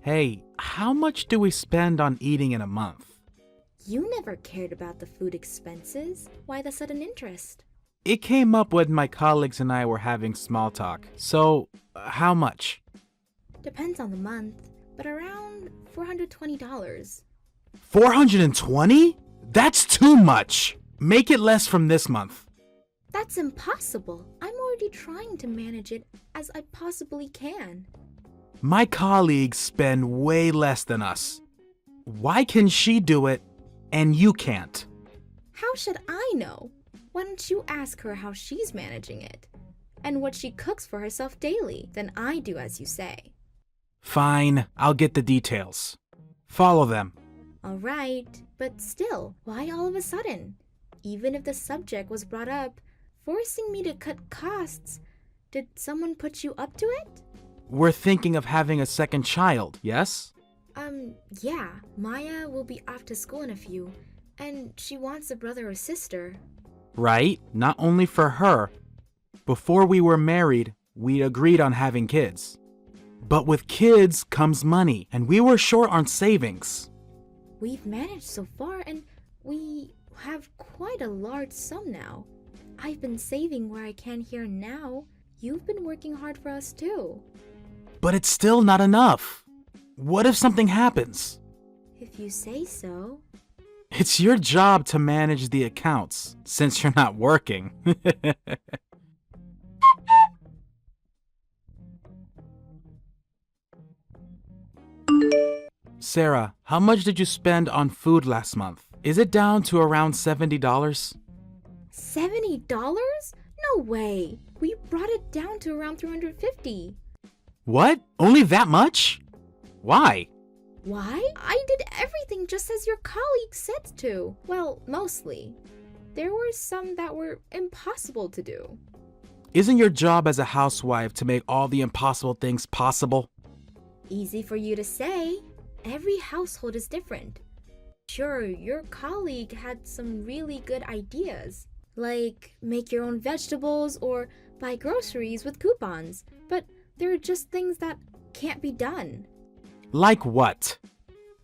Hey, how much do we spend on eating in a month? You never cared about the food expenses. Why the sudden interest? It came up when my colleagues and I were having small talk. So, how much? Depends on the month, but around $420. 420? That's too much! Make it less from this month. That's impossible. I'm already trying to manage it as I possibly can. My colleagues spend way less than us. Why can she do it and you can't? How should I know? Why don't you ask her how she's managing it? And what she cooks for herself daily, then I do as you say. Fine, I'll get the details. Follow them. Alright, but still, why all of a sudden? Even if the subject was brought up, forcing me to cut costs, did someone put you up to it? We're thinking of having a second child, yes? Yeah, Maya will be off to school in a few, and she wants a brother or sister. Right, not only for her. Before we were married, we agreed on having kids. But with kids comes money, and we were short on savings. We've managed so far, and we have quite a large sum now. I've been saving where I can here and now. You've been working hard for us too. But it's still not enough. What if something happens? If you say so. It's your job to manage the accounts, since you're not working. Sarah, how much did you spend on food last month? Is it down to around $70? $70? No way. We brought it down to around $350. What? Only that much? Why? Why? I did everything just as your colleague said to. Well, mostly. There were some that were impossible to do. Isn't your job as a housewife to make all the impossible things possible? Easy for you to say. Every household is different. Sure, your colleague had some really good ideas, like make your own vegetables or buy groceries with coupons, but there are just things that can't be done. Like what?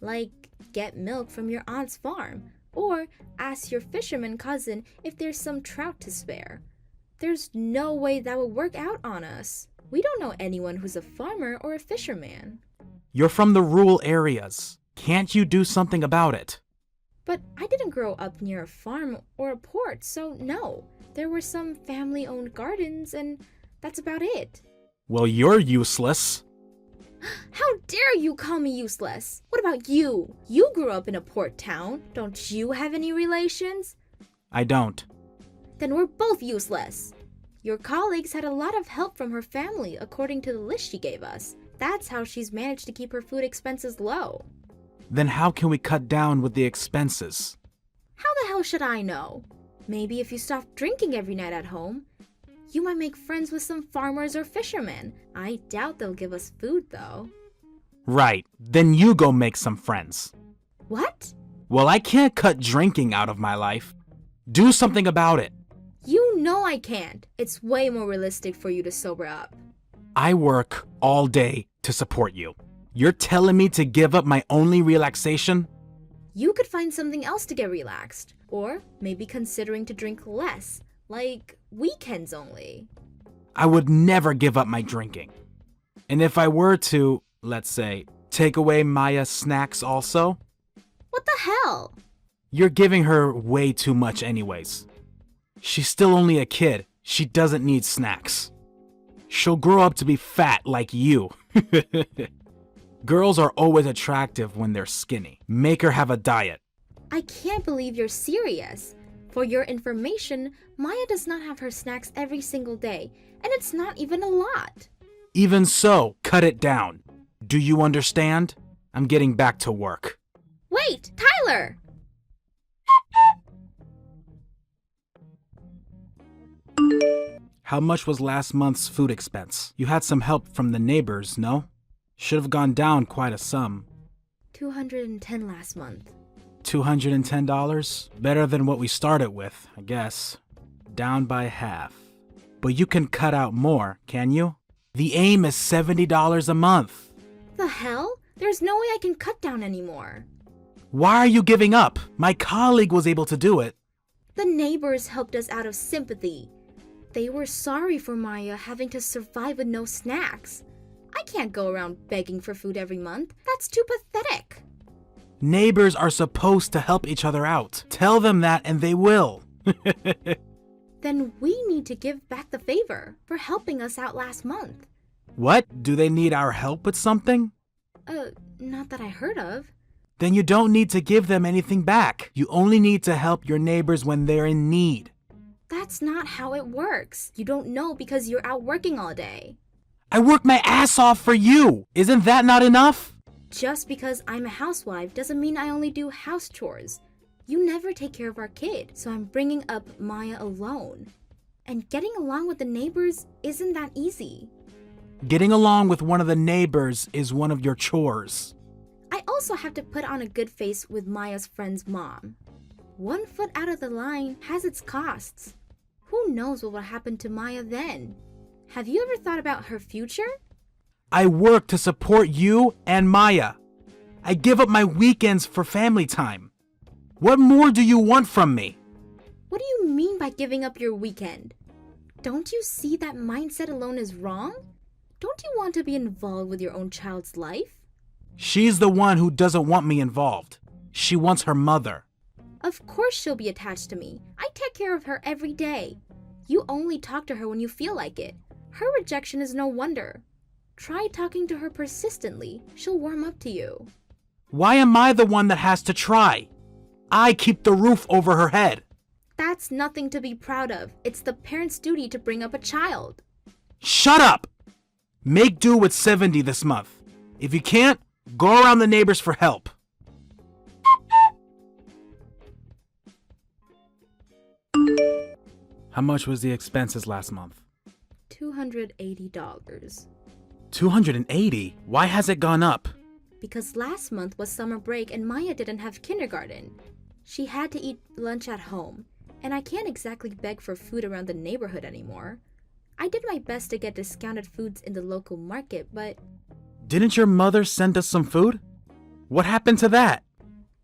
Like get milk from your aunt's farm, or ask your fisherman cousin if there's some trout to spare. There's no way that would work out on us. We don't know anyone who's a farmer or a fisherman. You're from the rural areas. Can't you do something about it? But I didn't grow up near a farm or a port, so no. There were some family-owned gardens, and that's about it. Well, you're useless. How dare you call me useless? What about you? You grew up in a port town. Don't you have any relations? I don't. Then we're both useless. Your colleagues had a lot of help from her family, according to the list she gave us. That's how she's managed to keep her food expenses low. Then how can we cut down with the expenses? How the hell should I know? Maybe if you stop drinking every night at home, you might make friends with some farmers or fishermen. I doubt they'll give us food, though. Right, then you go make some friends. What? Well, I can't cut drinking out of my life. Do something about it. You know I can't. It's way more realistic for you to sober up. I work all day to support you. You're telling me to give up my only relaxation? You could find something else to get relaxed. Or maybe considering to drink less, like weekends only. I would never give up my drinking. And if I were to, let's say, take away Maya's snacks also? What the hell? You're giving her way too much anyways. She's still only a kid. She doesn't need snacks. She'll grow up to be fat like you. Girls are always attractive when they're skinny. Make her have a diet. I can't believe you're serious. For your information, Maya does not have her snacks every single day, and it's not even a lot. Even so, cut it down. Do you understand? I'm getting back to work. Wait, Tyler! How much was last month's food expense? You had some help from the neighbors, no? Should have gone down quite a sum. $210 last month. $210? Better than what we started with, I guess. Down by half. But you can cut out more, can you? The aim is $70 a month. The hell? There's no way I can cut down anymore. Why are you giving up? My colleague was able to do it. The neighbors helped us out of sympathy. They were sorry for Maya having to survive with no snacks. I can't go around begging for food every month. That's too pathetic. Neighbors are supposed to help each other out. Tell them that and they will. Then we need to give back the favor for helping us out last month. What? Do they need our help with something? Not that I heard of. Then you don't need to give them anything back. You only need to help your neighbors when they're in need. That's not how it works. You don't know because you're out working all day. I work my ass off for you. Isn't that not enough? Just because I'm a housewife doesn't mean I only do house chores. You never take care of our kid, so I'm bringing up Maya alone. And getting along with the neighbors isn't that easy. Getting along with one of the neighbors is one of your chores. I also have to put on a good face with Maya's friend's mom. 1 foot out of the line has its costs. Who knows what will happen to Maya then? Have you ever thought about her future? I work to support you and Maya. I give up my weekends for family time. What more do you want from me? What do you mean by giving up your weekend? Don't you see that mindset alone is wrong? Don't you want to be involved with your own child's life? She's the one who doesn't want me involved. She wants her mother. Of course she'll be attached to me. I take care of her every day. You only talk to her when you feel like it. Her rejection is no wonder. Try talking to her persistently. She'll warm up to you. Why am I the one that has to try? I keep the roof over her head. That's nothing to be proud of. It's the parent's duty to bring up a child. Shut up! Make do with 70 this month. If you can't, go around the neighbors for help. How much was the expenses last month? $280. $280? Why has it gone up? Because last month was summer break and Maya didn't have kindergarten. She had to eat lunch at home, and I can't exactly beg for food around the neighborhood anymore. I did my best to get discounted foods in the local market, but... Didn't your mother send us some food? What happened to that?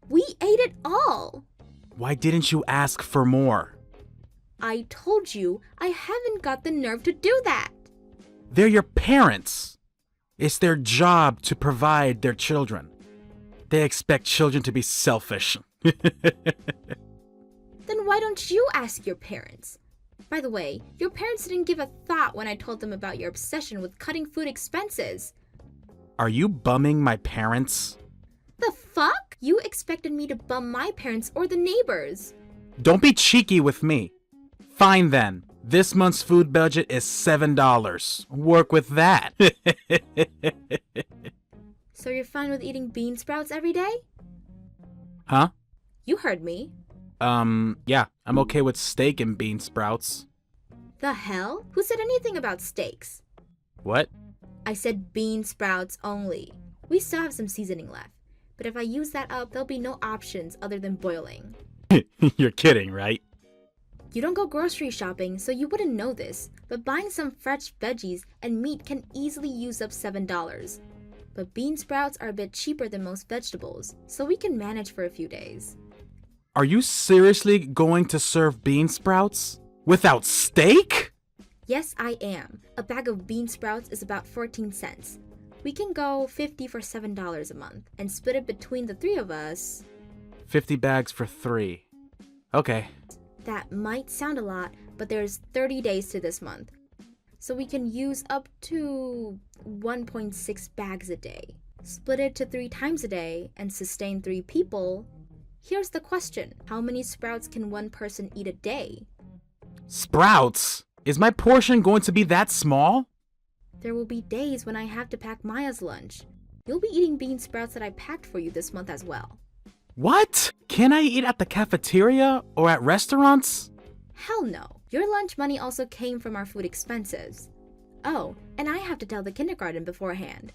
We ate it all! Why didn't you ask for more? I told you I haven't got the nerve to do that! They're your parents. It's their job to provide their children. They expect children to be selfish. Then why don't you ask your parents? By the way, your parents didn't give a thought when I told them about your obsession with cutting food expenses. Are you bumming my parents? The fuck? You expected me to bum my parents or the neighbors. Don't be cheeky with me. Fine then. This month's food budget is $7. Work with that. So you're fine with eating bean sprouts every day? Huh? You heard me. Yeah, I'm okay with steak and bean sprouts. The hell? Who said anything about steaks? What? I said bean sprouts only. We still have some seasoning left, but if I use that up, there'll be no options other than boiling. You're kidding, right? You don't go grocery shopping, so you wouldn't know this, but buying some fresh veggies and meat can easily use up $7. But bean sprouts are a bit cheaper than most vegetables, so we can manage for a few days. Are you seriously going to serve bean sprouts? Without steak? Yes, I am. A bag of bean sprouts is about 14 cents. We can go 50 for $7 a month and split it between the three of us. 50 bags for 3. Okay. That might sound a lot, but there's 30 days to this month. So we can use up to 1.6 bags a day. Split it to 3 times a day and sustain 3 people. Here's the question. How many sprouts can one person eat a day? Sprouts? Is my portion going to be that small? There will be days when I have to pack Maya's lunch. You'll be eating bean sprouts that I packed for you this month as well. What? Can I eat at the cafeteria or at restaurants? Hell no. Your lunch money also came from our food expenses. Oh, and I have to tell the kindergarten beforehand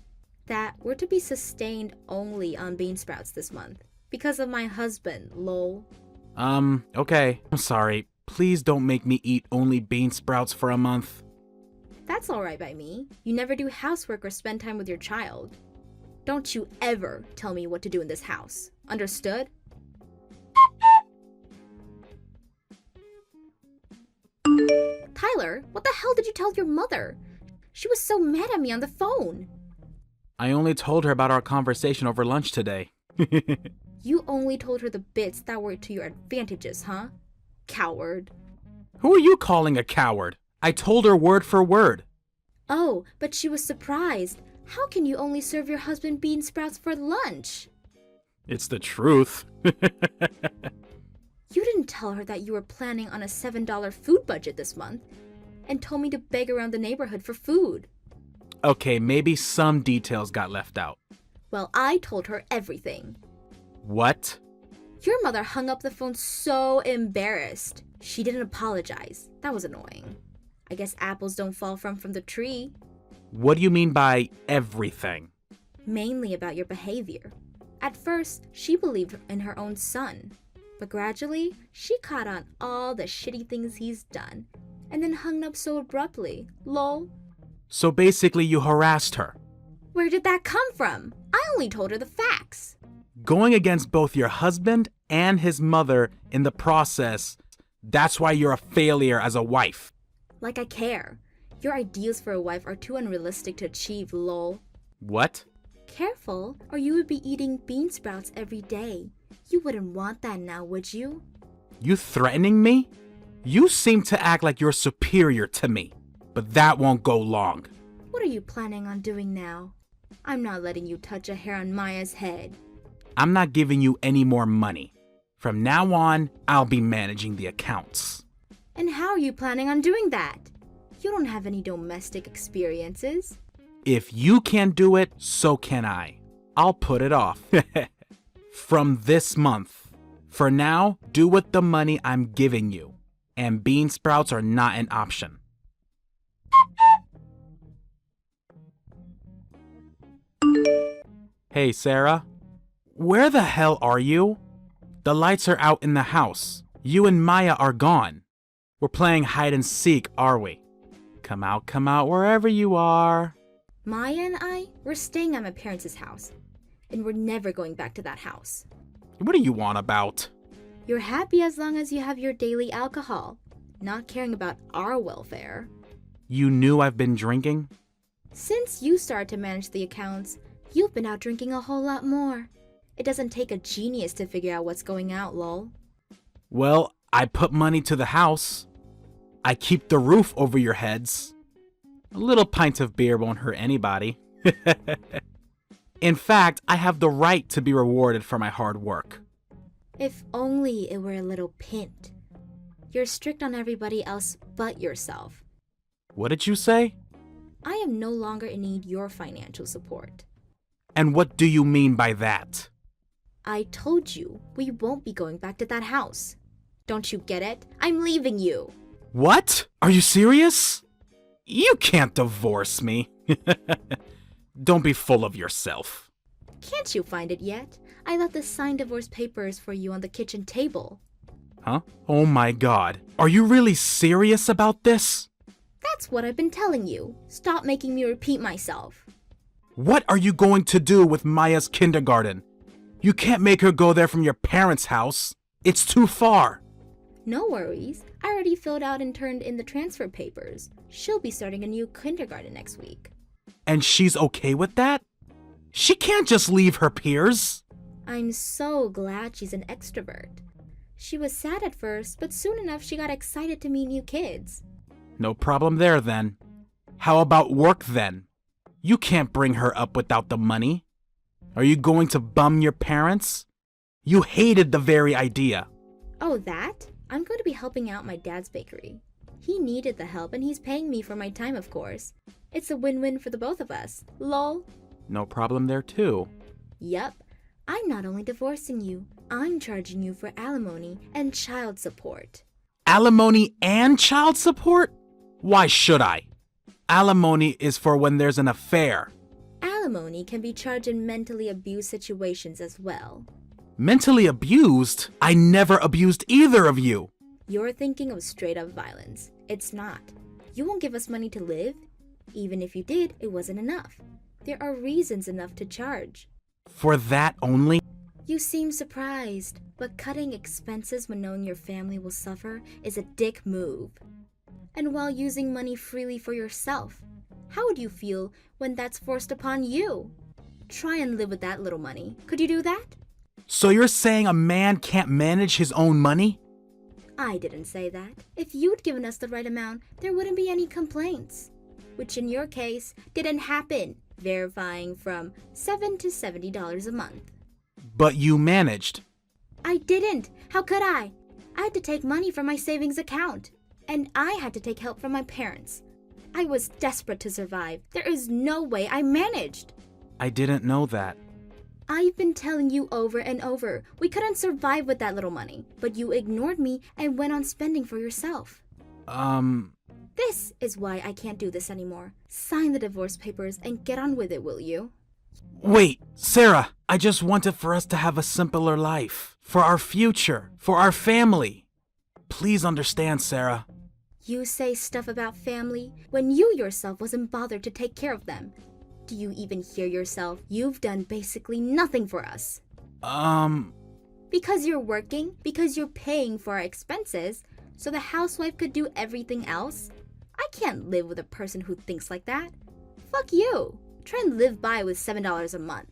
that we're to be sustained only on bean sprouts this month because of my husband, lol. Okay. I'm sorry. Please don't make me eat only bean sprouts for a month. That's alright by me. You never do housework or spend time with your child. Don't you ever tell me what to do in this house. Understood? Tyler, what the hell did you tell your mother? She was so mad at me on the phone. I only told her about our conversation over lunch today. You only told her the bits that were to your advantages, huh? Coward. Who are you calling a coward? I told her word for word. Oh, but she was surprised. How can you only serve your husband bean sprouts for lunch? It's the truth. You didn't tell her that you were planning on a $7 food budget this month and told me to beg around the neighborhood for food. Okay, maybe some details got left out. Well, I told her everything. What? Your mother hung up the phone so embarrassed. She didn't apologize. That was annoying. I guess apples don't fall from the tree. What do you mean by everything? Mainly about your behavior. At first, she believed in her own son. But gradually, she caught on all the shitty things he's done and then hung up so abruptly. Lol. So basically you harassed her. Where did that come from? I only told her the facts. Going against both your husband and his mother in the process, that's why you're a failure as a wife. Like I care. Your ideals for a wife are too unrealistic to achieve, lol. What? Careful, or you would be eating bean sprouts every day. You wouldn't want that now, would you? You threatening me? You seem to act like you're superior to me, but that won't go long. What are you planning on doing now? I'm not letting you touch a hair on Maya's head. I'm not giving you any more money. From now on, I'll be managing the accounts. And how are you planning on doing that? You don't have any domestic experiences. If you can't do it, so can I. I'll put it off. From this month. For now, do with the money I'm giving you. And bean sprouts are not an option. Hey, Sarah. Where the hell are you? The lights are out in the house. You and Maya are gone. We're playing hide and seek, are we? Come out, wherever you are. Maya and I, we're staying at my parents' house. And we're never going back to that house. What do you want about? You're happy as long as you have your daily alcohol, not caring about our welfare. You knew I've been drinking? Since you started to manage the accounts, you've been out drinking a whole lot more. It doesn't take a genius to figure out what's going out, lol. Well, I put money to the house. I keep the roof over your heads. A little pint of beer won't hurt anybody. In fact, I have the right to be rewarded for my hard work. If only it were a little pint. You're strict on everybody else but yourself. What did you say? I am no longer in need your financial support. And what do you mean by that? I told you we won't be going back to that house. Don't you get it? I'm leaving you. What? Are you serious? You can't divorce me. Don't be full of yourself. Can't you find it yet? I left the signed divorce papers for you on the kitchen table. Huh? Oh my god. Are you really serious about this? That's what I've been telling you. Stop making me repeat myself. What are you going to do with Maya's kindergarten? You can't make her go there from your parents' house. It's too far. No worries. I already filled out and turned in the transfer papers. She'll be starting a new kindergarten next week. And she's okay with that? She can't just leave her peers. I'm so glad she's an extrovert. She was sad at first, but soon enough she got excited to meet new kids. No problem there then. How about work then? You can't bring her up without the money. Are you going to bum your parents? You hated the very idea. Oh, that? I'm going to be helping out my dad's bakery. He needed the help and he's paying me for my time, of course. It's a win-win for the both of us. Lol. No problem there too. Yup. I'm not only divorcing you, I'm charging you for alimony and child support. Alimony and child support? Why should I? Alimony is for when there's an affair. Alimony can be charged in mentally abused situations as well. Mentally abused? I never abused either of you. You're thinking of straight-up violence. It's not. You won't give us money to live. Even if you did, it wasn't enough. There are reasons enough to charge. For that only? You seem surprised, but cutting expenses when knowing your family will suffer is a dick move. And while using money freely for yourself, how would you feel when that's forced upon you? Try and live with that little money. Could you do that? So you're saying a man can't manage his own money? I didn't say that. If you'd given us the right amount, there wouldn't be any complaints. Which in your case didn't happen, verifying from $7 to $70 a month. But you managed. I didn't. How could I? I had to take money from my savings account. And I had to take help from my parents. I was desperate to survive. There is no way I managed. I didn't know that. I've been telling you over and over, we couldn't survive with that little money. But you ignored me and went on spending for yourself. This is why I can't do this anymore. Sign the divorce papers and get on with it, will you? Wait, Sarah, I just wanted for us to have a simpler life. For our future. For our family. Please understand, Sarah. You say stuff about family when you yourself wasn't bothered to take care of them. Do you even hear yourself? You've done basically nothing for us. Because you're working, because you're paying for our expenses, so the housewife could do everything else? I can't live with a person who thinks like that. Fuck you. Try and live by with $7 a month.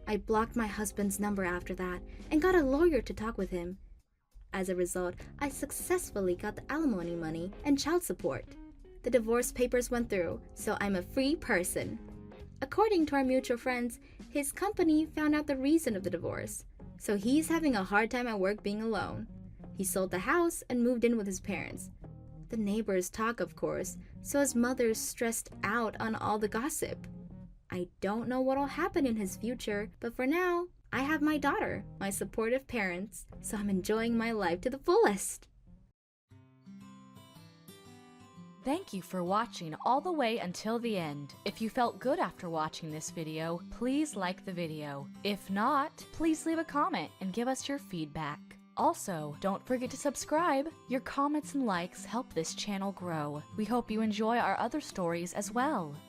I blocked my husband's number after that and got a lawyer to talk with him. As a result, I successfully got the alimony money and child support. The divorce papers went through, so I'm a free person. According to our mutual friends, his company found out the reason of the divorce, so he's having a hard time at work being alone. He sold the house and moved in with his parents. The neighbors talk, of course, so his mother's stressed out on all the gossip. I don't know what'll happen in his future, but for now, I have my daughter, my supportive parents, so I'm enjoying my life to the fullest. Thank you for watching all the way until the end. If you felt good after watching this video, please like the video. If not, please leave a comment and give us your feedback. Also, don't forget to subscribe. Your comments and likes help this channel grow. We hope you enjoy our other stories as well.